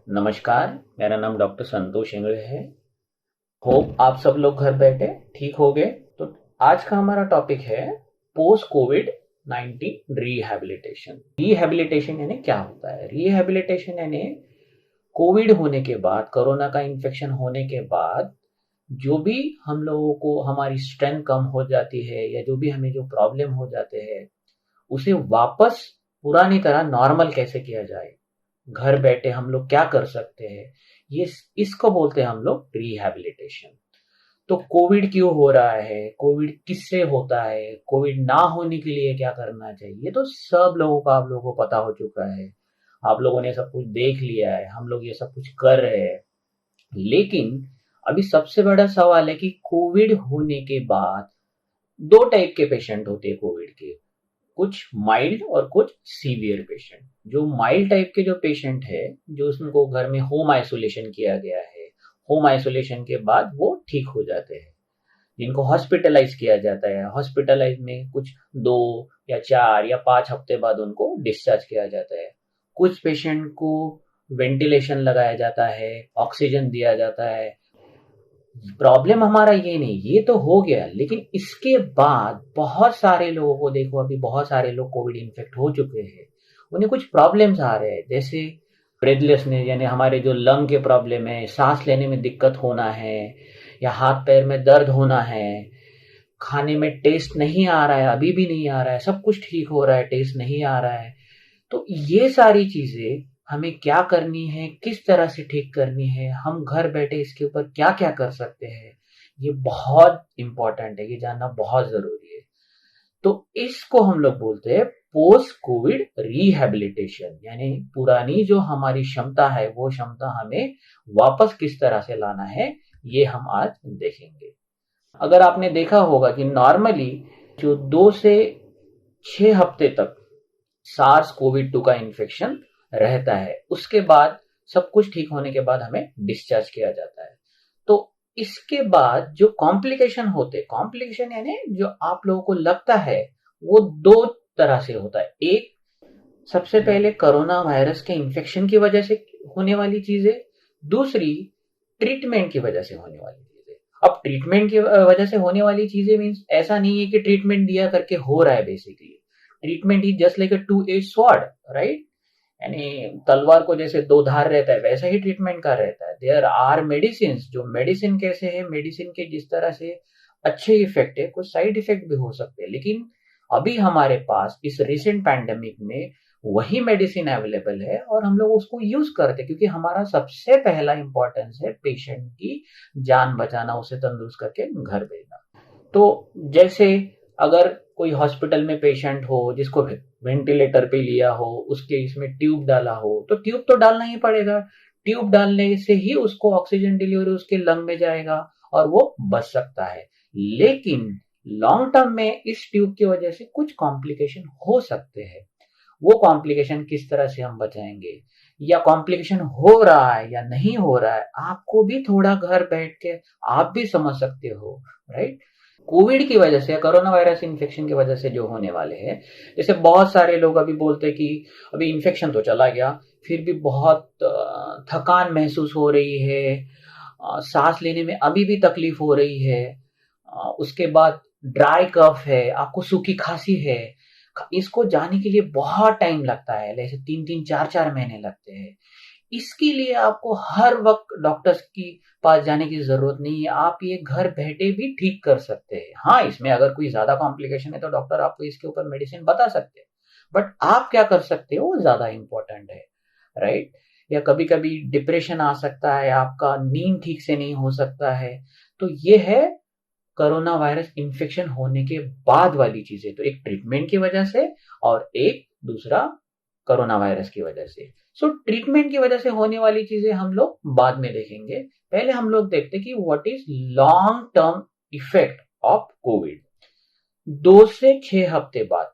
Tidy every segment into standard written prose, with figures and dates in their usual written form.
नमस्कार, मेरा नाम डॉक्टर संतोष इंगड़े है। होप आप सब लोग घर बैठे ठीक हो गए। तो आज का हमारा टॉपिक है पोस्ट कोविड 19 रिहैबिलिटेशन। रिहैबिलिटेशन यानी क्या होता है? रिहैबिलिटेशन यानी कोविड होने के बाद, कोरोना का इन्फेक्शन होने के बाद जो भी हम लोगों को हमारी स्ट्रेंथ कम हो जाती है या जो भी हमें जो प्रॉब्लम हो जाते हैं, उसे वापस पुरानी तरह नॉर्मल कैसे किया जाए, घर बैठे हम लोग क्या कर सकते हैं, ये इसको बोलते हैं हम लोग रिहैबिलिटेशन। तो कोविड क्यों हो रहा है, कोविड किससे होता है, कोविड ना होने के लिए क्या करना चाहिए, तो सब लोगों का आप लोगों को पता हो चुका है। आप लोगों ने सब कुछ देख लिया है, हम लोग ये सब कुछ कर रहे हैं। लेकिन अभी सबसे बड़ा सवाल है कि कोविड होने के बाद दो टाइप के पेशेंट होते हैं कोविड के, कुछ माइल्ड और कुछ सीवियर पेशेंट। जो माइल्ड टाइप के जो पेशेंट है, जो उसको घर में होम आइसोलेशन किया गया है, होम आइसोलेशन के बाद वो ठीक हो जाते हैं, जिनको हॉस्पिटलाइज किया जाता है। हॉस्पिटलाइज में कुछ 2 या 4 या 5 हफ्ते बाद उनको डिस्चार्ज किया जाता है। कुछ पेशेंट को वेंटिलेशन लगाया जाता है, ऑक्सीजन दिया जाता है। प्रॉब्लम हमारा ये नहीं, ये तो हो गया, लेकिन इसके बाद बहुत सारे लोगों को देखो, अभी बहुत सारे लोग कोविड इन्फेक्ट हो चुके हैं, उन्हें कुछ प्रॉब्लम्स आ रहे हैं, जैसे ब्रेथलेसनेस यानी हमारे जो लंग के प्रॉब्लम है, सांस लेने में दिक्कत होना है, या हाथ पैर में दर्द होना है, खाने में टेस्ट नहीं आ रहा है, अभी भी नहीं आ रहा है, सब कुछ ठीक हो रहा है, टेस्ट नहीं आ रहा है। तो ये सारी चीजें हमें क्या करनी है, किस तरह से ठीक करनी है, हम घर बैठे इसके ऊपर क्या क्या कर सकते हैं, ये बहुत इंपॉर्टेंट है, ये जानना बहुत जरूरी है। तो इसको हम लोग बोलते हैं पोस्ट कोविड रिहैबिलिटेशन, यानी पुरानी जो हमारी क्षमता है वो क्षमता हमें वापस किस तरह से लाना है, ये हम आज देखेंगे। अगर आपने देखा होगा कि नॉर्मली जो 2 से 6 हफ्ते तक सार्स कोविड 2 का इन्फेक्शन रहता है, उसके बाद सब कुछ ठीक होने के बाद हमें डिस्चार्ज किया जाता है। तो इसके बाद जो कॉम्प्लिकेशन होते, कॉम्प्लिकेशन यानी जो आप लोगों को लगता है, वो दो तरह से होता है। एक, सबसे पहले कोरोना वायरस के इन्फेक्शन की वजह से होने वाली चीजें। दूसरी, ट्रीटमेंट की वजह से होने वाली चीजें। अब ट्रीटमेंट की वजह से होने वाली चीजें मीन्स ऐसा नहीं है कि ट्रीटमेंट दिया करके हो रहा है। Basically treatment is just like a two edge sword, right? यानी तलवार को जैसे दो धार रहता है, वैसा ही ट्रीटमेंट का रहता है। There are medicine. जो मेडिसिन कैसे है, मेडिसिन के जिस तरह से अच्छे इफेक्ट है, कुछ साइड इफेक्ट भी हो सकते हैं, लेकिन अभी हमारे पास इस रिसेंट पैंडेमिक में वही मेडिसिन अवेलेबल है और हम लोग उसको यूज करते हैं, क्योंकि हमारा सबसे पहला इंपॉर्टेंस है पेशेंट की जान बचाना, उसे तंदुरुस्त करके घर भेजना। तो जैसे अगर कोई हॉस्पिटल में पेशेंट हो जिसको वेंटिलेटर पे लिया हो, उसके इसमें ट्यूब डाला हो, तो ट्यूब तो डालना ही पड़ेगा। ट्यूब डालने से ही उसको ऑक्सीजन डिलीवरी उसके लंग में जाएगा और वो बच सकता है। लेकिन लॉन्ग टर्म में इस ट्यूब की वजह से कुछ कॉम्प्लिकेशन हो सकते हैं। वो कॉम्प्लिकेशन किस तरह से हम बचाएंगे, या कॉम्प्लिकेशन हो रहा है या नहीं हो रहा है, आपको भी थोड़ा घर बैठ के आप भी समझ सकते हो, राइट? कोविड की वजह से, कोरोना वायरस इन्फेक्शन की वजह से जो होने वाले हैं, जैसे बहुत सारे लोग अभी बोलते हैं कि अभी इन्फेक्शन तो चला गया, फिर भी बहुत थकान महसूस हो रही है, सांस लेने में अभी भी तकलीफ हो रही है, उसके बाद ड्राई कफ है, आपको सूखी खांसी है। इसको जाने के लिए बहुत टाइम लगता है, जैसे 3-3 4-4 महीने लगते हैं। इसके लिए आपको हर वक्त डॉक्टर्स की पास जाने की जरूरत नहीं है, आप ये घर बैठे भी ठीक कर सकते हैं। हाँ, इसमें अगर कोई ज्यादा कॉम्प्लिकेशन है तो डॉक्टर आपको इसके ऊपर मेडिसिन बता सकते हैं, बट आप क्या कर सकते हो वो ज्यादा इंपॉर्टेंट है, राइट? या कभी कभी डिप्रेशन आ सकता है, आपका नींद ठीक से नहीं हो सकता है। तो ये है कोरोना वायरस इन्फेक्शन होने के बाद वाली चीजें। तो एक ट्रीटमेंट की वजह से और एक दूसरा कोरोना वायरस की वजह से। सो ट्रीटमेंट की वजह से होने वाली चीजें हम लोग बाद में देखेंगे। पहले हम लोग देखते कि what is long term effect of Covid. 2 से 6 हफ्ते बाद,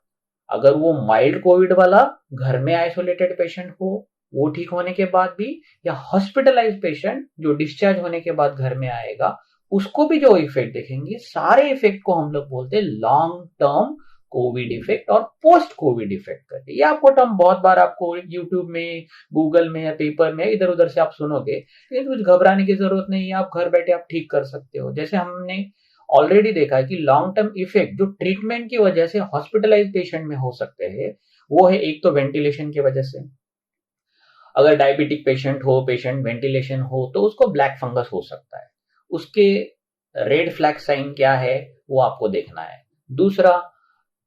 अगर वो माइल्ड कोविड वाला घर में आइसोलेटेड पेशेंट हो, वो ठीक होने के बाद भी, या हॉस्पिटलाइज पेशेंट जो डिस्चार्ज होने के बाद घर में आएगा, उसको भी जो इफेक्ट देखेंगे, सारे इफेक्ट को हम लोग बोलते हैं लॉन्ग टर्म कोविड इफेक्ट और पोस्ट कोविड इफेक्ट करके। ये आपको टर्म बहुत बार आपको यूट्यूब में, गूगल में या पेपर में इधर उधर से आप सुनोगे, लेकिन कुछ घबराने की जरूरत नहीं है। आप घर बैठे आप ठीक कर सकते हो। जैसे हमने ऑलरेडी देखा है कि लॉन्ग टर्म इफेक्ट जो ट्रीटमेंट की वजह से हॉस्पिटलाइज पेशेंट में हो सकते हैं, वो है एक तो वेंटिलेशन की वजह से। अगर डायबिटिक पेशेंट हो, पेशेंट वेंटिलेशन हो, तो उसको ब्लैक फंगस हो सकता है। उसके रेड फ्लैग साइन क्या है वो आपको देखना है। दूसरा,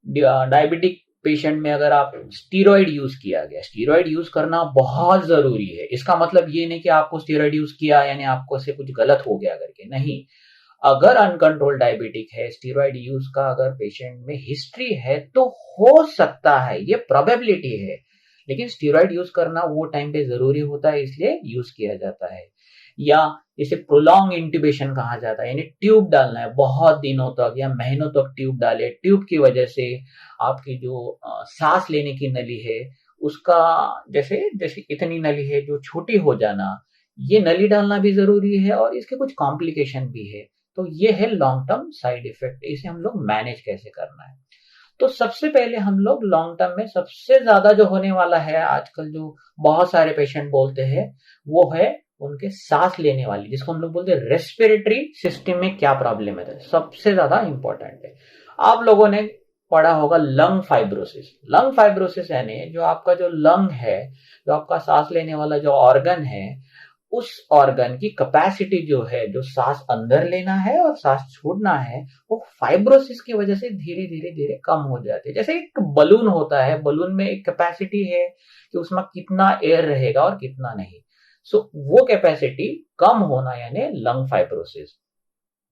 डायबिटिक पेशेंट में अगर आप स्टीरॉइड यूज किया गया, स्टीरॉइड यूज करना बहुत जरूरी है। इसका मतलब ये नहीं कि आपको स्टीरॉइड यूज किया यानी आपको से कुछ गलत हो गया करके, नहीं। अगर अनकंट्रोल डायबिटिक है, स्टीरॉइड यूज का अगर पेशेंट में हिस्ट्री है तो हो सकता है, ये प्रोबेबिलिटी है। लेकिन स्टीरॉइड यूज करना वो टाइम पे जरूरी होता है, इसलिए यूज किया जाता है। या इसे प्रोलॉन्ग इंट्यूबेशन कहा जाता है, यानी ट्यूब डालना है बहुत दिनों तक या महीनों तक ट्यूब डाले। ट्यूब की वजह से आपकी जो सांस लेने की नली है उसका, जैसे जैसे इतनी नली है जो छोटी हो जाना, ये नली डालना भी जरूरी है और इसके कुछ कॉम्प्लिकेशन भी है। तो ये है लॉन्ग टर्म साइड इफेक्ट। इसे हम लोग मैनेज कैसे करना है। तो सबसे पहले हम लोग लॉन्ग टर्म में सबसे ज्यादा जो होने वाला है आजकल, जो बहुत सारे पेशेंट बोलते हैं, वो है उनके सांस लेने वाली, जिसको हम लोग बोलते हैं रेस्पिरेटरी सिस्टम में क्या प्रॉब्लम है, सबसे ज्यादा इंपॉर्टेंट है। आप लोगों ने पढ़ा होगा लंग फाइब्रोसिस। लंग फाइब्रोसिस यानी जो आपका जो लंग है, जो आपका सांस लेने वाला जो ऑर्गन है, उस ऑर्गन की कैपेसिटी जो है, जो सांस अंदर लेना है और सांस छोड़ना है, वो फाइब्रोसिस की वजह से धीरे धीरे धीरे कम हो जाती है। जैसे एक बलून होता है, बलून में एक कैपेसिटी है कि उसमें कितना एयर रहेगा और कितना नहीं। सो वो कैपेसिटी कम होना यानी लंग फाइब्रोसिस।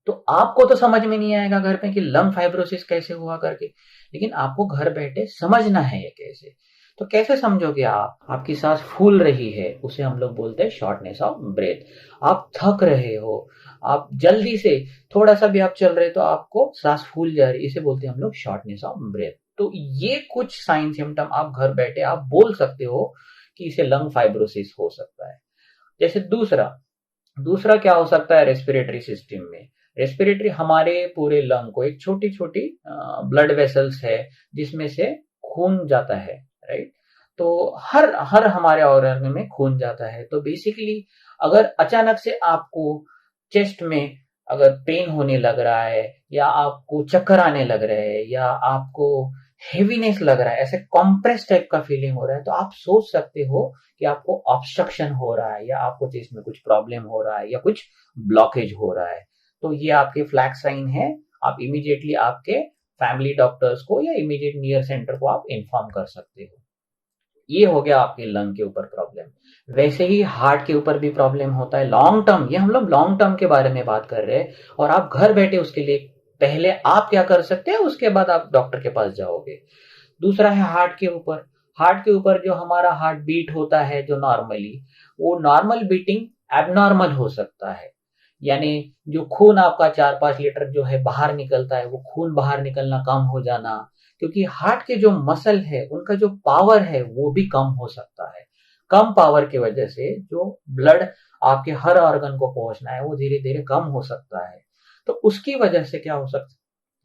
तो आपको तो समझ में नहीं आएगा घर पे कि लंग फाइब्रोसिस कैसे हुआ करके, लेकिन आपको घर बैठे समझना है ये कैसे। तो कैसे समझोगे आप? आपकी सांस फूल रही है, उसे हम लोग बोलते हैं शॉर्टनेस ऑफ ब्रेथ। आप थक रहे हो, आप जल्दी से थोड़ा सा भी आप चल रहे तो आपको सांस फूल जा रही, इसे बोलते हैं हम लोग शॉर्टनेस ऑफ ब्रेथ। तो ये कुछ साइन सिम्टम आप घर बैठे आप बोल सकते हो कि इसे लंग फाइब्रोसिस हो सकता है। जैसे दूसरा दूसरा क्या हो सकता है रेस्पिरेटरी सिस्टम में। रेस्पिरेटरी हमारे पूरे लंग को एक छोटी छोटी ब्लड वेसल्स है जिसमें से खून जाता है, राइट। तो हर हर हमारे ऑर्गन में खून जाता है। तो बेसिकली अगर अचानक से आपको चेस्ट में अगर पेन होने लग रहा है, या आपको चक्कर आने लग रहे हैं, या आपको हेवीनेस लग रहा है, ऐसे कॉम्प्रेस टाइप का फीलिंग हो रहा है, तो आप सोच सकते हो कि आपको ऑब्स्ट्रक्शन हो रहा है, या आपको चेस्ट में कुछ प्रॉब्लम हो रहा है, या कुछ ब्लॉकेज हो रहा है। तो ये आपके फ्लैग साइन है। आप इमीडिएटली आपके फैमिली डॉक्टर्स को या इमीडिएट नियर सेंटर को आप इन्फॉर्म कर सकते हो। ये हो गया आपके लंग के ऊपर प्रॉब्लम। वैसे ही हार्ट के ऊपर भी प्रॉब्लम होता है लॉन्ग टर्म। ये हम लोग लॉन्ग टर्म के बारे में बात कर रहे हैं, और आप घर बैठे उसके लिए पहले आप क्या कर सकते हैं, उसके बाद आप डॉक्टर के पास जाओगे। दूसरा है हार्ट के ऊपर। हार्ट के ऊपर जो हमारा हार्ट बीट होता है, जो नॉर्मली, वो नॉर्मल बीटिंग एबनॉर्मल हो सकता है। यानी जो खून आपका 4-5 लीटर जो है बाहर निकलता है, वो खून बाहर निकलना कम हो जाना, क्योंकि हार्ट के जो मसल है उनका जो पावर है वो भी कम हो सकता है। कम पावर की वजह से जो ब्लड आपके हर ऑर्गन को पहुंचना है वो धीरे धीरे कम हो सकता है। तो उसकी वजह से क्या हो सकता है,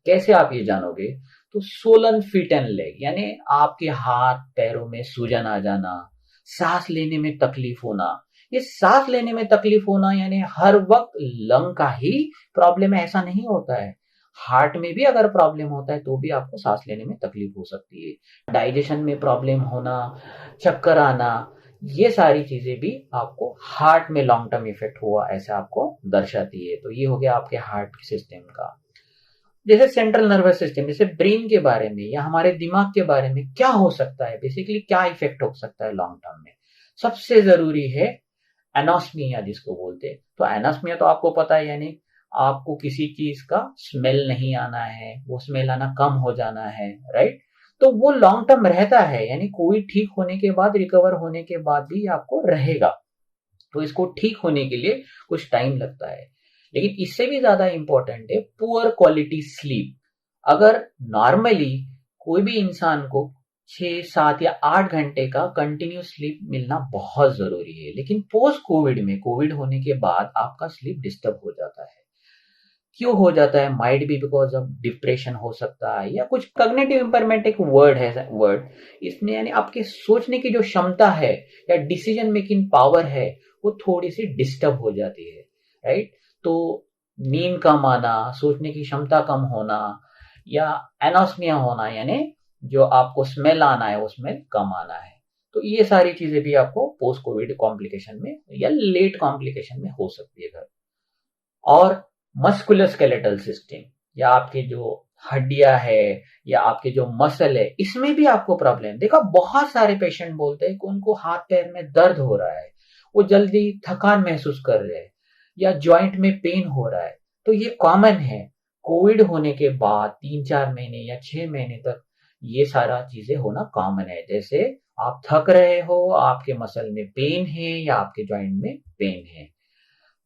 कैसे आप ये जानोगे? तो सोलन फीट एंड लेग, यानी आपके हाथ पैरों में सूजन आ जाना, सांस लेने में तकलीफ होना। ये सांस लेने में तकलीफ होना यानी हर वक्त लंग का ही प्रॉब्लम है ऐसा नहीं होता है। हार्ट में भी अगर प्रॉब्लम होता है तो भी आपको सांस लेने में तकलीफ हो सकती है। डाइजेशन में प्रॉब्लम होना, चक्कर आना, ये सारी चीजें भी आपको हार्ट में लॉन्ग टर्म इफेक्ट हुआ ऐसा आपको दर्शाती है। तो ये हो गया आपके हार्ट सिस्टम का। जैसे सेंट्रल नर्वस सिस्टम, जैसे ब्रेन के बारे में या हमारे दिमाग के बारे में क्या हो सकता है, बेसिकली क्या इफेक्ट हो सकता है लॉन्ग टर्म में। सबसे जरूरी है एनोस्मिया, जिसको बोलते हैं। तो एनोस्मिया तो आपको पता है, यानी आपको किसी चीज का स्मेल नहीं आना है, वो स्मेल आना कम हो जाना है, राइट। तो वो लॉन्ग टर्म रहता है, यानी कोई ठीक होने के बाद, रिकवर होने के बाद भी आपको रहेगा। तो इसको ठीक होने के लिए कुछ टाइम लगता है। लेकिन इससे भी ज्यादा इंपॉर्टेंट है पुअर क्वालिटी स्लीप। अगर नॉर्मली कोई भी इंसान को 6, 7 या 8 घंटे का कंटिन्यूस स्लीप मिलना बहुत जरूरी है, लेकिन पोस्ट कोविड में, कोविड होने के बाद आपका स्लीप डिस्टर्ब हो जाता है। क्यों हो जाता है? Might be because of depression हो सकता है, या कुछ कॉग्निटिव इंपेयरमेंट एक वर्ड है, वर्ड इसमें यानी आपके सोचने की जो क्षमता है या डिसीजन मेकिंग पावर है वो थोड़ी सी डिस्टर्ब हो जाती है, राइट? तो नींद कम आना, सोचने की क्षमता कम होना, या एनोस्मिया होना यानी जो आपको स्मेल आना है वो स्मेल कम आना है, तो ये सारी चीजें भी आपको पोस्ट कोविड कॉम्प्लिकेशन में या लेट कॉम्प्लिकेशन में हो सकती है। और मस्कुलोस्केलेटल सिस्टम या आपके जो हड्डियां है या आपके जो मसल है, इसमें भी आपको प्रॉब्लम। देखो बहुत सारे पेशेंट बोलते हैं कि उनको हाथ पैर में दर्द हो रहा है, वो जल्दी थकान महसूस कर रहे हैं या जॉइंट में पेन हो रहा है। तो ये कॉमन है, कोविड होने के बाद 3-4 महीने या 6 महीने तक ये सारा चीजें होना कॉमन है। जैसे आप थक रहे हो, आपके मसल में पेन है या आपके जॉइंट में पेन है।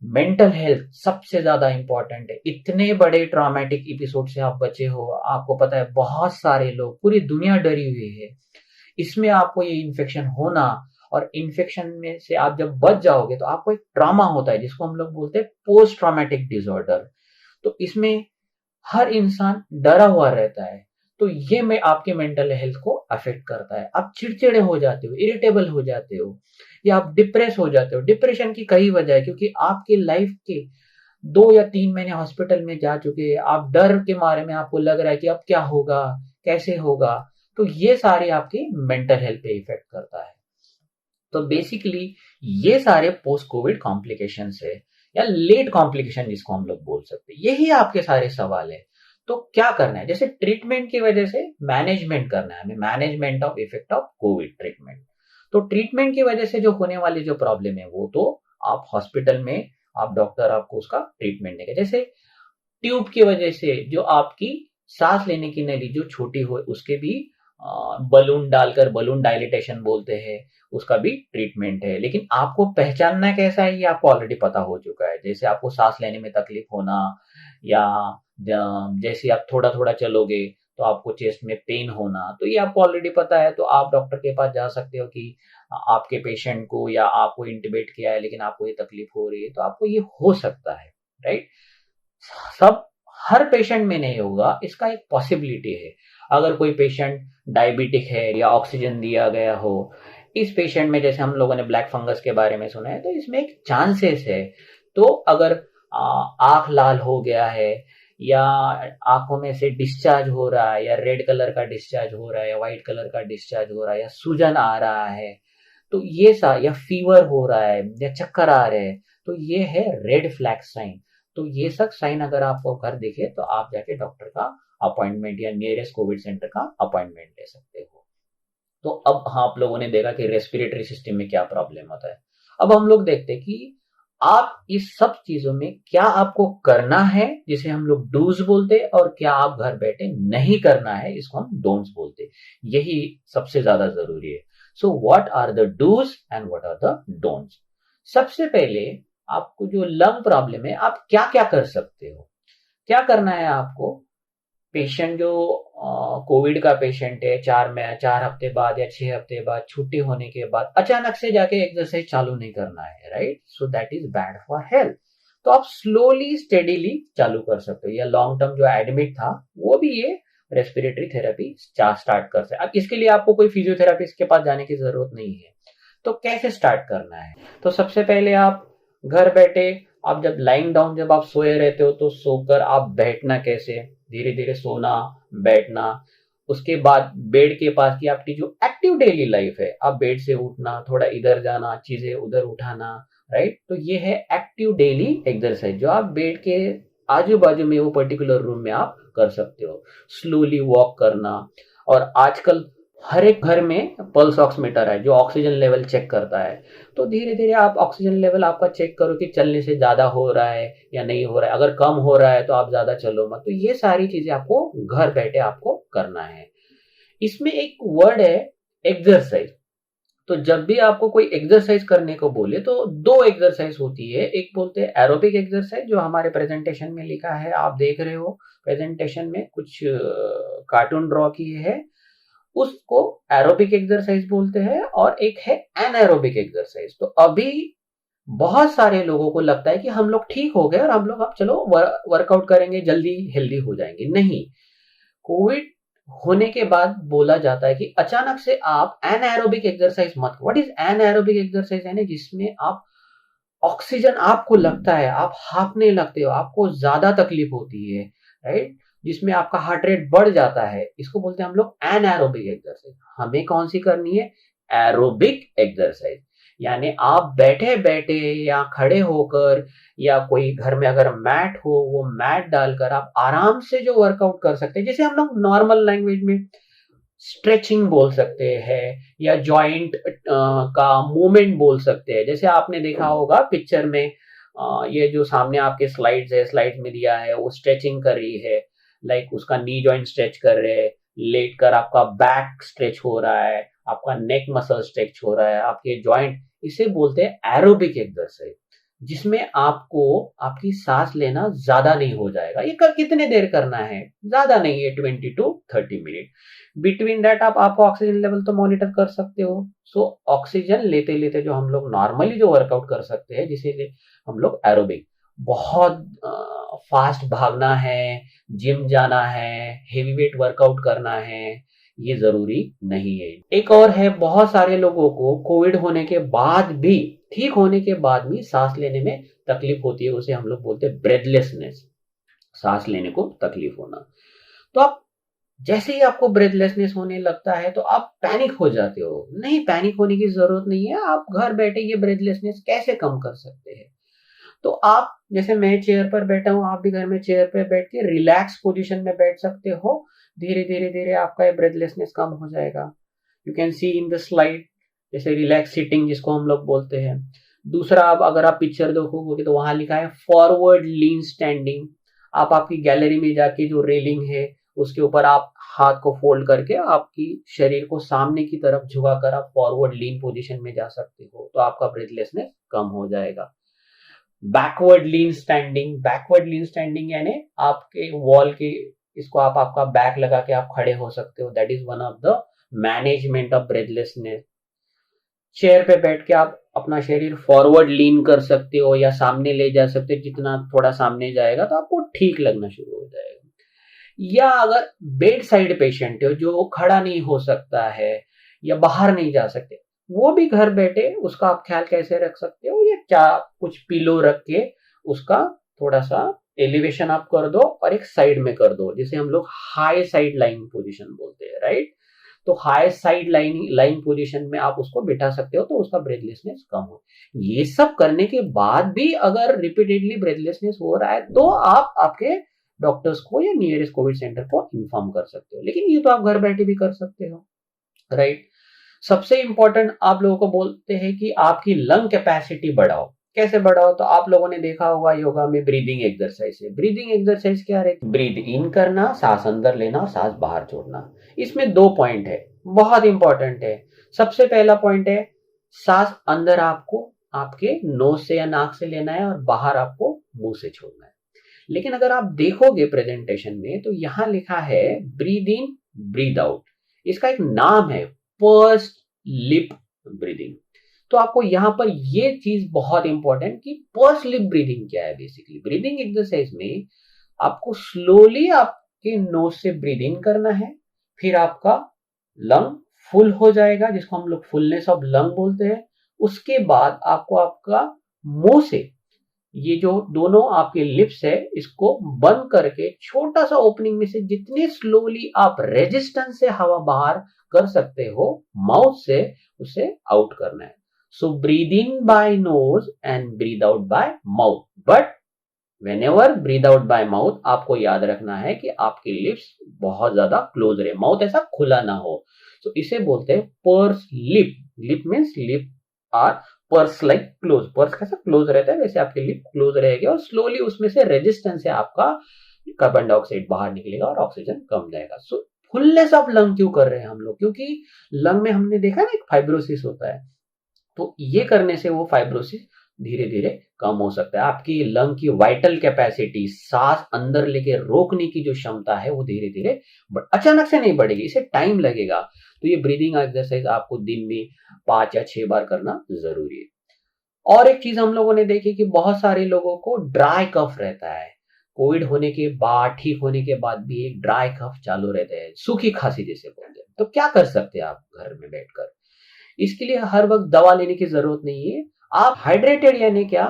मेंटल हेल्थ सबसे ज्यादा इंपॉर्टेंट है। इतने बड़े ट्रॉमेटिक एपिसोड से आप बचे हो, आपको पता है बहुत सारे लोग, पूरी दुनिया डरी हुई है, इसमें आपको ये इन्फेक्शन होना, और इन्फेक्शन में से आप जब बच जाओगे तो आपको एक ट्रॉमा होता है जिसको हम लोग बोलते हैं पोस्ट ट्रॉमेटिक डिसऑर्डर। तो इसमें हर इंसान डरा हुआ रहता है, तो ये में आपके मेंटल हेल्थ को अफेक्ट करता है। आप चिड़चिड़े हो जाते हो, इरिटेबल हो जाते हो, या आप डिप्रेस हो जाते हो। डिप्रेशन की कई वजह है, क्योंकि आपके लाइफ के 2 या 3 महीने हॉस्पिटल में जा चुके हैं, आप डर के मारे में आपको लग रहा है कि अब क्या होगा, कैसे होगा। तो ये सारे आपकी मेंटल हेल्थ पे इफेक्ट करता है। तो बेसिकली ये सारे पोस्ट कोविड कॉम्प्लिकेशन है या लेट कॉम्प्लिकेशन जिसको हम लोग बोल सकते हैं। यही आपके सारे सवाल है। तो क्या करना है? जैसे ट्रीटमेंट की वजह से मैनेजमेंट करना है हमें, management of effect of Covid treatment. तो ट्रीटमेंट की वजह से जो होने वाली जो प्रॉब्लम है वो तो आप हॉस्पिटल में, आप डॉक्टर आपको उसका ट्रीटमेंट देंगे। जैसे ट्यूब की वजह से जो आपकी सांस लेने की नली जो छोटी हो, उसके भी बलून डालकर, बलून डायलिटेशन बोलते हैं, उसका भी ट्रीटमेंट है। लेकिन आपको पहचानना कैसा है ये आपको ऑलरेडी पता हो चुका है। जैसे आपको सांस लेने में तकलीफ होना, या जैसे आप थोड़ा थोड़ा चलोगे तो आपको चेस्ट में पेन होना, तो ये आपको ऑलरेडी पता है। तो आप डॉक्टर के पास जा सकते हो कि आपके पेशेंट को या आपको इंटुबेट किया है लेकिन आपको ये तकलीफ हो रही है, तो आपको ये हो सकता है, राइट? सब हर पेशेंट में नहीं होगा, इसका एक पॉसिबिलिटी है। अगर कोई पेशेंट डायबिटिक है या ऑक्सीजन दिया गया हो, इस पेशेंट में जैसे हम लोगों ने ब्लैक फंगस के बारे में सुना है, तो इसमें एक चांसेस है। तो अगर आंख लाल हो गया है, या आंखों में से डिस्चार्ज हो रहा है, या रेड कलर का डिस्चार्ज हो रहा है, या व्हाइट कलर का डिस्चार्ज हो रहा है, या सूजन आ रहा है, तो ये या फीवर हो रहा है या चक्कर आ रहे हैं, तो ये है रेड फ्लैग साइन। तो ये सब साइन अगर आपको कर दिखे तो आप जाके डॉक्टर का अपॉइंटमेंट या नियरेस्ट कोविड सेंटर का अपॉइंटमेंट ले सकते हो। तो अब हाँ, आप लोगों ने देखा कि रेस्पिरेटरी सिस्टम में क्या प्रॉब्लम होता है। अब हम लोग देखते हैं कि आप इस सब चीजों में क्या आपको करना है, जिसे हम लोग डूज बोलते हैं, और क्या आप घर बैठे नहीं करना है, इसको हम डोंट्स बोलते हैं। यही सबसे ज्यादा जरूरी है। So what are the dos and what are the don'ts? सबसे पहले आपको जो लंग प्रॉब्लम है, आप क्या क्या कर सकते हो? क्या करना है आपको? पेशेंट जो कोविड का पेशेंट है, 4 हफ्ते बाद या 6 हफ्ते बाद छुट्टी होने के बाद अचानक से जाके एक्सरसाइज चालू नहीं करना है, right? So that is bad for health. तो आप स्लोली स्टेडीली चालू कर सकते हो, या लॉन्ग टर्म जो एडमिट था वो भी ये रेस्पिरेटरी थेरेपी स्टार्ट कर सकते हैं। अब इसके लिए आपको कोई फिजियोथेरापिस्ट के पास जाने की जरूरत नहीं है। तो कैसे स्टार्ट करना है? तो सबसे पहले आप घर बैठे, आप जब लाइंग डाउन, जब आप सोए रहते हो तो सोकर आप बैठना, कैसे धीरे धीरे सोना, बैठना। उसके बाद बेड के पास की आपकी जो एक्टिव डेली लाइफ है, आप बेड से उठना, थोड़ा इधर जाना, चीजें उधर उठाना, राइट? तो ये है एक्टिव डेली एक्सरसाइज जो आप बेड के आजू बाजू में वो पर्टिकुलर रूम में आप कर सकते हो। स्लोली वॉक करना। और आजकल हर एक घर में पल्स ऑक्सीमीटर है जो ऑक्सीजन लेवल चेक करता है। तो धीरे धीरे आप ऑक्सीजन लेवल आपका चेक करो कि चलने से ज्यादा हो रहा है या नहीं हो रहा है। अगर कम हो रहा है तो आप ज्यादा चलो मत। तो ये सारी चीजें आपको घर बैठे आपको करना है। इसमें एक वर्ड है एक्सरसाइज। तो जब भी आपको कोई एक्सरसाइज करने को बोले तो 2 एक्सरसाइज होती है। एक बोलते हैं एरोबिक एक्सरसाइज, जो हमारे प्रेजेंटेशन में लिखा है, आप देख रहे हो प्रेजेंटेशन में कुछ कार्टून ड्रॉ किए है, उसको एरोबिक एक्सरसाइज बोलते हैं। और एक है एनाएरोबिक एक्सरसाइज। तो अभी बहुत सारे लोगों को लगता है कि हम लोग ठीक हो गए और हम लोग अब चलो वर्कआउट करेंगे, जल्दी हेल्दी हो जाएंगे। नहीं, कोविड होने के बाद बोला जाता है कि अचानक से आप एनाएरोबिक एक्सरसाइज मत। What is anaerobic exercise? यानी जिसमें आप ऑक्सीजन आपको लगता है, आप हांफने लगते हो, आपको ज्यादा तकलीफ होती है, राइट, जिसमें आपका हार्ट रेट बढ़ जाता है, इसको बोलते हैं हम लोग एनाएरोबिक एक्सरसाइज। हमें कौन सी करनी है? Aerobic exercise. यानी आप बैठे बैठे या खड़े होकर या कोई घर में अगर मैट हो, वो मैट डालकर आप आराम से जो वर्कआउट कर सकते हैं, जिसे हम लोग नॉर्मल लैंग्वेज में स्ट्रेचिंग बोल सकते हैं या जॉइंट का मूवमेंट बोल सकते हैं। जैसे आपने देखा होगा पिक्चर में, ये जो सामने आपके स्लाइड्स है, स्लाइड्स में दिया है, वो स्ट्रेचिंग कर रही है, लाइक उसका नी जॉइंट स्ट्रेच कर रहे हैं, लेट कर आपका बैक स्ट्रेच हो रहा है, आपका नेक मसल स्ट्रेच हो रहा है, आपके जॉइंट, इसे बोलते हैं एरोबिक एक्सरसाइज, जिसमें आपको आपकी सांस लेना ज्यादा नहीं हो जाएगा। ये कितने देर करना है? ज्यादा नहीं है, 20 to 30 मिनट। बिटवीन दैट आप आपका ऑक्सीजन लेवल तो मॉनिटर कर सकते हो। सो ऑक्सीजन लेते लेते जो हम लोग नॉर्मली जो वर्कआउट कर सकते हैं, जिसे हम लोग एरोबिक, बहुत फास्ट भागना है, जिम जाना है, हेवी वेट वर्कआउट करना है, ये जरूरी नहीं है। एक और है, बहुत सारे लोगों को कोविड होने के बाद भी, ठीक होने के बाद भी सांस लेने में तकलीफ होती है, उसे हम लोग बोलते हैं ब्रेथलेसनेस, सांस लेने को तकलीफ होना। तो आप जैसे ही आपको ब्रेथलेसनेस होने लगता है तो आप पैनिक हो जाते हो। नहीं, पैनिक होने की जरूरत नहीं है। आप घर बैठे ये ब्रेथलेसनेस कैसे कम कर सकते हैं? तो आप, जैसे मैं चेयर पर बैठा हूं, आप भी घर में चेयर पर बैठ के रिलैक्स पोजीशन में बैठ सकते हो। धीरे धीरे धीरे आपका ये ब्रेथलेसनेस कम हो जाएगा। You can see in the slide, जैसे रिलैक्स सिटिंग जिसको हम लोग बोलते हैं। दूसरा, आप अगर आप पिक्चर देखोगे तो वहां लिखा है फॉरवर्ड लीन स्टैंडिंग। आप आपकी गैलरी में जाके जो रेलिंग है उसके ऊपर आप हाथ को फोल्ड करके आपकी शरीर को सामने की तरफ झुकाकर आप फॉरवर्ड लीन पोजीशन में जा सकते हो, तो आपका ब्रेथलेसनेस कम हो जाएगा। बैकवर्ड लीन स्टैंडिंग, बैकवर्ड लीन स्टैंडिंग यानी आपके वॉल के, इसको आप आपका बैक लगा के आप खड़े हो सकते हो। That is one of the management of breathlessness. Chair पे बैठ के आप अपना शरीर फॉरवर्ड लीन कर सकते हो या सामने ले जा सकते हो। जितना थोड़ा सामने जाएगा तो आपको ठीक लगना शुरू हो जाएगा। या अगर बेड साइड पेशेंट हो जो खड़ा नहीं हो सकता है या बाहर नहीं जा सकते, वो भी घर बैठे उसका आप ख्याल कैसे रख सकते हो? या क्या कुछ पिलो रख के उसका थोड़ा सा एलिवेशन आप कर दो और एक साइड में कर दो, जिसे हम लोग हाई साइड लाइंग पोजीशन बोलते हैं, राइट। तो हाई साइड लाइन पोजीशन में आप उसको बिठा सकते हो, तो उसका ब्रेथलेसनेस कम हो। ये सब करने के बाद भी अगर रिपीटेडली ब्रेथलेसनेस हो रहा है तो आप आपके डॉक्टर्स को या नियरेस्ट कोविड सेंटर को इन्फॉर्म कर सकते हो। लेकिन ये तो आप घर बैठे भी कर सकते हो, राइट। सबसे इंपॉर्टेंट आप लोगों को बोलते हैं कि आपकी लंग कैपेसिटी बढ़ाओ। कैसे बढ़ाओ? तो आप लोगों ने देखा होगा योगा में ब्रीदिंग एक्सरसाइज है। ब्रीदिंग एक्सरसाइज क्या है? ब्रीद इन करना, सांस अंदर लेना और सांस बाहर छोड़ना। इसमें 2 पॉइंट है, बहुत इंपॉर्टेंट है। सबसे पहला पॉइंट है, सांस अंदर आपको आपके नोज से या नाक से लेना है और बाहर आपको मुंह से छोड़ना है। लेकिन अगर आप देखोगे प्रेजेंटेशन में तो यहां लिखा है ब्रीद इन ब्रीद आउट। इसका एक नाम है पर्स लिप ब्रीदिंग। तो आपको यहां पर ये चीज बहुत इंपॉर्टेंट कि पर्स लिप ब्रीदिंग क्या है। बेसिकली ब्रीदिंग एक्सरसाइज में आपको स्लोली आपके नोज से ब्रीद इन करना है, फिर आपका लंग फुल हो जाएगा, जिसको हम लोग फुलनेस ऑफ लंग बोलते हैं। उसके बाद आपको आपका मुंह से ये जो दोनों आपके लिप्स है इसको बंद करके छोटा सा ओपनिंग में से जितने स्लोली आप रेजिस्टेंस से हवा बाहर कर सकते हो माउथ से, उसे आउट करना है। So breathe in by nose and breathe out by mouth. But whenever breathe out by mouth, आपको याद रखना है कि आपके लिप्स बहुत ज्यादा क्लोज रहे, माउथ ऐसा खुला ना हो। तो इसे बोलते हैं purse lip. Lip means lip are purse like close. Purse कैसा क्लोज रहता है वैसे आपके लिप क्लोज रहेगा और स्लोली उसमें से रेजिस्टेंस से आपका कार्बन डाइऑक्साइड बाहर निकलेगा और ऑक्सीजन कम जाएगा। सो फुलनेस ऑफ लंग क्यों कर रहे हैं हम लोग? क्योंकि लंग में हमने देखा ना एक फाइब्रोसिस होता है, तो ये करने से वो फाइब्रोसिस धीरे धीरे कम हो सकता है। आपकी लंग की वाइटल कैपेसिटी, सांस अंदर लेके रोकने की जो क्षमता है वो धीरे धीरे अचानक से नहीं बढ़ेगी, इसे टाइम लगेगा। तो ये ब्रीदिंग एक्सरसाइज आपको दिन में 5 या 6 बार करना जरूरी है। और एक चीज हम लोगों ने देखी कि बहुत सारे लोगों को ड्राई कफ रहता है, कोविड होने के बाद, ठीक होने के बाद भी एक ड्राई कफ चालू रहता है, सूखी खांसी जैसे बोलते हैं। तो क्या कर सकते हैं आप घर में बैठकर? इसके लिए हर वक्त दवा लेने की जरूरत नहीं है। आप हाइड्रेटेड यानी क्या,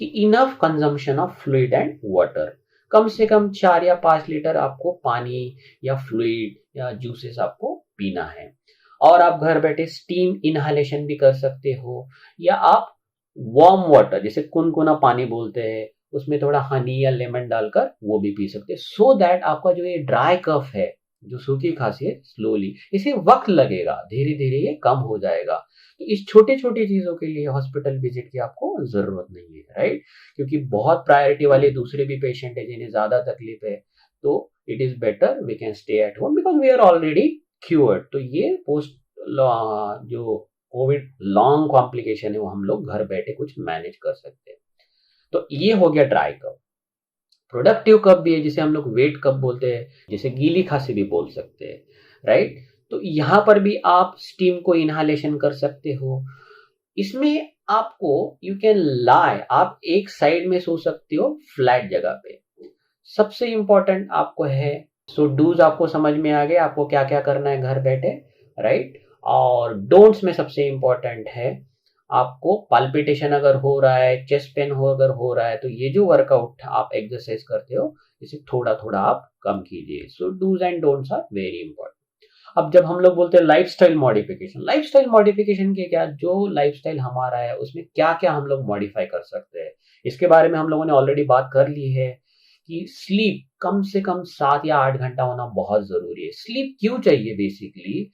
कि enough consumption of fluid and water, कम से कम 4 या 5 लीटर आपको पानी या फ्लूइड या जूसेस आपको पीना है। और आप घर बैठे स्टीम इनहेलेशन भी कर सकते हो, या आप वार्म वाटर जैसे कुनकुना पानी बोलते हैं, उसमें थोड़ा हनी या लेमन डालकर वो भी पी सकते हैं, सो दैट आपका जो ये ड्राई कफ है, जो सूखी खांसी है, स्लोली, इसे वक्त लगेगा, धीरे धीरे ये कम हो जाएगा। तो इस छोटे छोटे चीजों के लिए हॉस्पिटल विजिट की आपको जरूरत नहीं है, राइट? क्योंकि बहुत प्रायोरिटी वाले दूसरे भी पेशेंट है जिन्हें ज्यादा तकलीफ है, तो it is better we can stay at home because we are already cured. तो ये पोस्ट जो कोविड लॉन्ग कॉम्प्लिकेशन है वो हम लोग घर बैठे कुछ मैनेज कर सकते हैं। तो ये हो गया ड्राई कफ। प्रोडक्टिव कफ भी है जिसे हम लोग वेट कफ बोलते हैं, जिसे गीली खांसी भी बोल सकते हैं, राइट? तो यहां पर भी आप स्टीम को इनहालेशन कर सकते हो। इसमें आपको यू कैन लाई, आप एक साइड में सो सकते हो फ्लैट जगह पे। सबसे इंपॉर्टेंट आपको है, सो डूज आपको समझ में आ गए आपको क्या क्या करना है घर बैठे, राइट? और डोंट्स में सबसे इंपॉर्टेंट है, आपको पाल्पिटेशन अगर हो रहा है, चेस्ट पेन हो अगर हो रहा है, तो ये जो वर्कआउट आप एक्सरसाइज करते हो इसे थोड़ा थोड़ा आप कम कीजिए। So dos and don'ts are very important. अब जब हम लोग बोलते हैं लाइफस्टाइल मॉडिफिकेशन, लाइफस्टाइल मॉडिफिकेशन के क्या, जो लाइफस्टाइल हमारा है उसमें क्या क्या हम लोग मॉडिफाई कर सकते हैं, इसके बारे में हम लोगों ने ऑलरेडी बात कर ली है कि स्लीप कम से कम 7 या 8 घंटा होना बहुत जरूरी है। स्लीप क्यों चाहिए? बेसिकली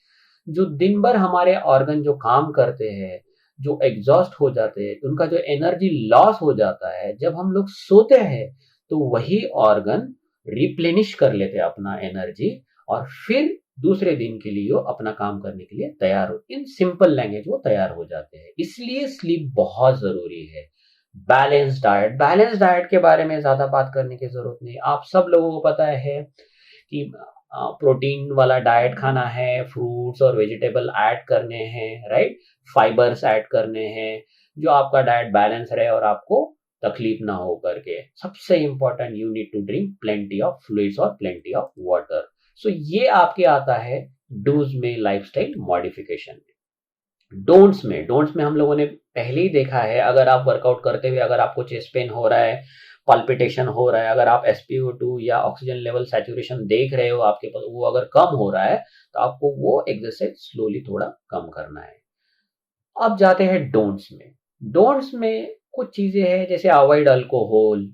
जो दिन भर हमारे ऑर्गन जो काम करते हैं, जो एग्जॉस्ट हो जाते हैं, उनका जो एनर्जी लॉस हो जाता है, जब हम लोग सोते हैं तो वही ऑर्गन रिप्लेनिश कर लेते हैं अपना एनर्जी, और फिर दूसरे दिन के लिए वो अपना काम करने के लिए तैयार हो, इन सिंपल लैंग्वेज वो तैयार हो जाते हैं। इसलिए स्लीप बहुत जरूरी है। बैलेंस डाइट, बैलेंस डाइट के बारे में ज्यादा बात करने की जरूरत नहीं, आप सब लोगों को पता है कि प्रोटीन वाला डाइट खाना है, फ्रूट्स और वेजिटेबल ऐड करने हैं, राइट? फाइबर्स ऐड करने हैं, जो आपका डाइट बैलेंस रहे और आपको तकलीफ ना हो करके। सबसे important, you need to drink plenty of fluids और प्लेंटी ऑफ वाटर। सो ये आपके आता है डूज में, लाइफस्टाइल मॉडिफिकेशन में। डोंट्स में हम लोगों ने पहले ही देखा है, अगर आप वर्कआउट करते हुए अगर आपको चेस्ट पेन हो रहा है, पल्पिटेशन हो रहा है, अगर आप SpO2 या ऑक्सीजन लेवल सैचुरेशन देख रहे हो आपके पास, वो अगर कम हो रहा है, तो आपको वो एक्सरसाइज स्लोली थोड़ा कम करना है। अब जाते हैं डोंट्स में। डोंट्स में कुछ चीजें हैं जैसे अवॉइड अल्कोहल,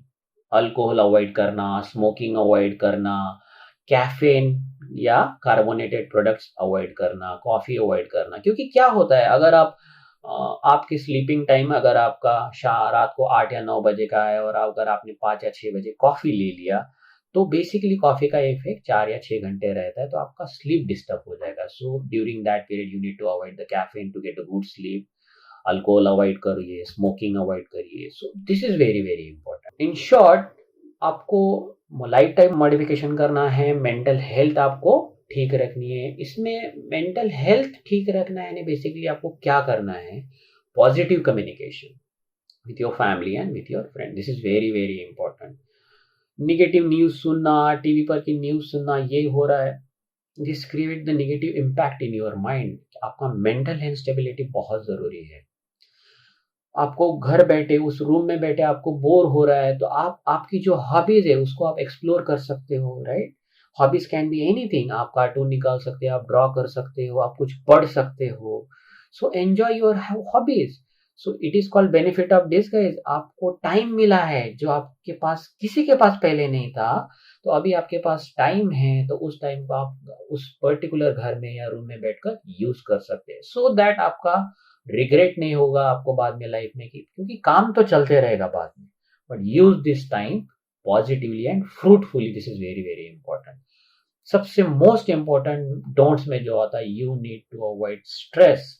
अल्कोहल अवॉइड करना, स्मोकिंग अवॉइड करना, कैफीन या कार्बोनेटेड प्रोडक्ट्स अवॉइड करना, कॉफी अवॉइड करना। क्योंकि क्या होता है, अगर आप आपकी स्लीपिंग टाइम अगर आपका रात को 8 या 9 बजे का है और अगर आपने 5 या 6 बजे कॉफी ले लिया, तो बेसिकली कॉफी का इफेक्ट 4 या 6 घंटे रहता है, तो आपका स्लीप डिस्टर्ब हो जाएगा। So during that period you need to avoid the caffeine to get a good sleep. Alcohol avoid करिए, स्मोकिंग अवॉइड करिए। So this is very very important. In short, आपको लाइफ टाइम मॉडिफिकेशन करना है, mental health आपको ठीक रखनी है। इसमें मेंटल हेल्थ ठीक रखना है, बेसिकली आपको क्या करना है, positive communication with your family and with your friend, this is very very important. Negative news सुनना, टीवी पर की न्यूज सुनना, ये हो रहा है, this create the negative impact in your mind. आपका मेंटल हेल्थ स्टेबिलिटी बहुत जरूरी है। आपको घर बैठे उस रूम में बैठे आपको बोर हो रहा है, तो आप आपकी जो हॉबीज है उसको आप एक्सप्लोर कर सकते हो, right? Hobbies can be anything, आप कार्टून निकाल सकते हो, आप ड्रॉ कर सकते हो, आप कुछ पढ़ सकते हो। So enjoy your hobbies. So it is called benefit of this guys. आपको टाइम मिला है जो आपके पास, किसी के पास पहले नहीं था, तो अभी आपके पास टाइम है, तो उस टाइम को आप उस पर्टिकुलर घर में या रूम में बैठकर यूज कर सकते हैं, सो दैट आपका रिग्रेट नहीं होगा आपको बाद में लाइफ में, क्योंकि काम तो चलते रहेगा बाद में, but use this time positively and fruitfully, this is very very important. सबसे मोस्ट इंपॉर्टेंट डोंट्स में जो आता है, you need to avoid stress,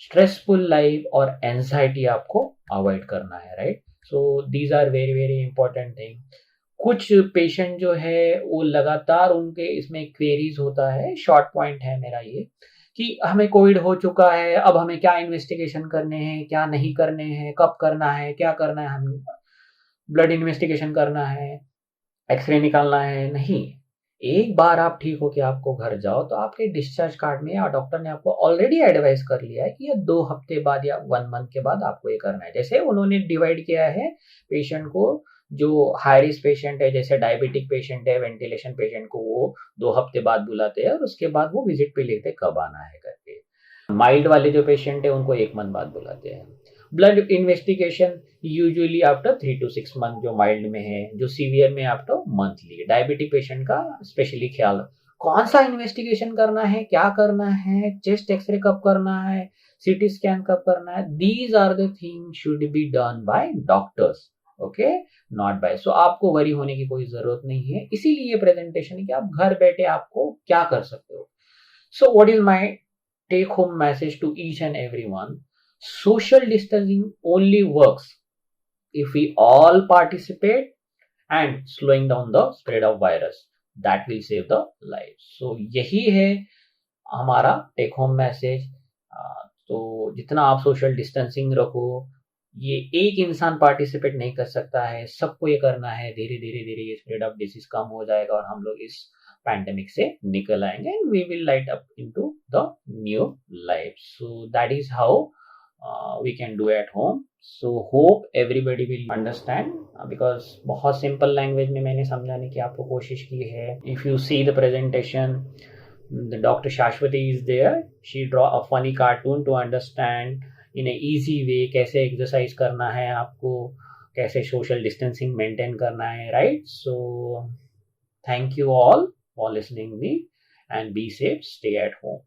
stressful life और एंजाइटी आपको अवॉइड करना है, right? So these are very very important thing. कुछ पेशेंट जो है वो लगातार उनके इसमें क्वेरीज होता है, शॉर्ट पॉइंट है मेरा ये, कि हमें कोविड हो चुका है, अब हमें क्या इन्वेस्टिगेशन करने हैं, क्या नहीं करने हैं, कब करना है, क्या करना है, हम ब्लड इन्वेस्टिगेशन करना है, एक्सरे निकालना है, नहीं। एक बार आप ठीक हो के आपको घर जाओ तो आपके डिस्चार्ज कार्ड में या डॉक्टर ने आपको ऑलरेडी एडवाइस कर लिया है कि ये 2 हफ्ते बाद या 1 मंथ के बाद आपको ये करना है। जैसे उन्होंने डिवाइड किया है पेशेंट को, जो हाई रिस्क पेशेंट है, जैसे डायबिटिक पेशेंट है, वेंटिलेशन पेशेंट को वो 2 हफ्ते बाद बुलाते हैं और उसके बाद वो विजिट पे लेते कब आना है करके। माइल्ड वाले जो पेशेंट है उनको 1 मंथ बाद बुलाते हैं। Blood investigation usually after 3 to 6 month, जो माइल्ड में है, जो सीवियर में आफ्टर मंथली। डायबिटिक पेशेंट का स्पेशली ख्याल, कौन सा इन्वेस्टिगेशन करना है, क्या करना है, चेस्ट एक्सरे कब करना है, सीटी स्कैन कब करना है, these are the thing should be done by doctors, okay, not by. So आपको वरी होने की कोई जरूरत नहीं है। इसीलिए ये प्रेजेंटेशन है कि आप घर बैठे आपको क्या कर सकते हो। So what is my take home message to each and everyone? Social distancing only works if we all participate and slowing down the spread of virus. That will save the life. So यही है हमारा take home message. तो जितना आप social distancing रखो, ये एक इंसान पार्टिसिपेट नहीं कर सकता है, सबको ये करना है। धीरे धीरे धीरे ये स्प्रेड ऑफ डिसीज कम हो जाएगा और हम लोग इस पैंडेमिक से निकल आएंगे and we will light up into the new life. So that is how we can do at home. So hope everybody will understand, because बहुत simple language में मैंने समझाने की आपको कोशिश की है। If you see the presentation, the Dr. Shashwati is there. She draw a funny cartoon to understand in a easy way कैसे exercise करना है आपको, कैसे social distancing maintain करना है, right? So thank you all for listening me and be safe, stay at home.